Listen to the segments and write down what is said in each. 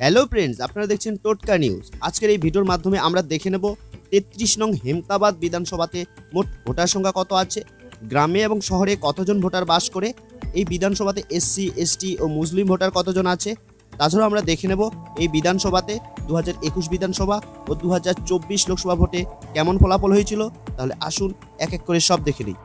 Hello friends, আপনারা দেখছেন টোটকা নিউজ। আজকের এই ভিডিওর মাধ্যমে আমরা দেখে নেব 33 নং হেমতাবাদ বিধানসভাতে মোট ভোটার সংখ্যা কত আছে, গ্রামে এবং শহরে কতজন ভোটার বাস করে, এই বিধানসভাতে এসসি এসটি ও মুসলিম ভোটার কতজন আছে। তাছাড়াও আমরা দেখে নেব এই বিধানসভাতে 2021 বিধানসভা ও 2024 লোকসভা ভোটে কেমন ফলাফল হয়েছিল। তাহলে আসুন এক এক করে সব দেখে নিই।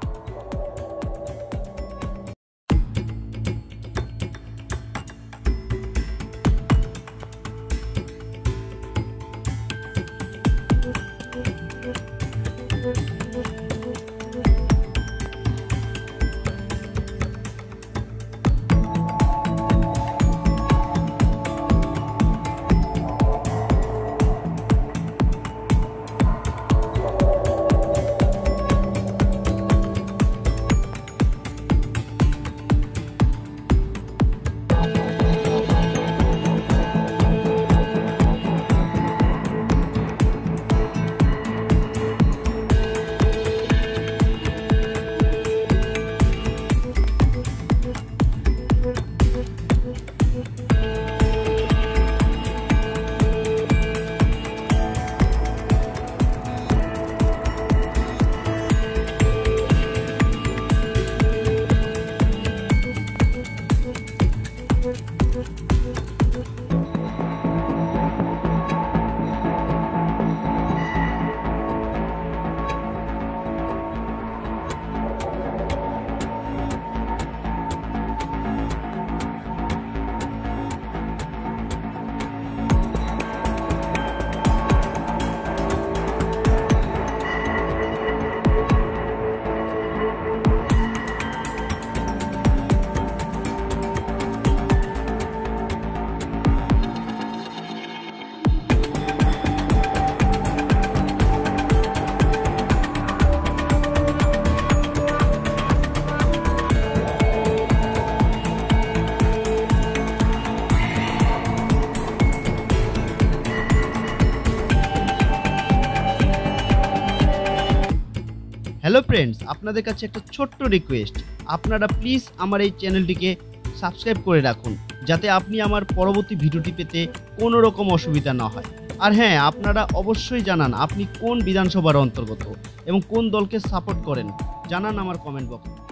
হ্যালো ফ্রেন্ডস, আপনাদের কাছে একটা ছোট্ট রিকোয়েস্ট, আপনারা প্লিজ আমার এই চ্যানেলটিকে সাবস্ক্রাইব করে রাখুন, যাতে আপনি আমার পরবর্তী ভিডিওটি পেতে কোনো রকম অসুবিধা না হয়। আর হ্যাঁ, আপনারা অবশ্যই জানান আপনি কোন বিধানসভার অন্তর্গত এবং কোন দলকে সাপোর্ট করেন, জানান আমার কমেন্ট বক্সে।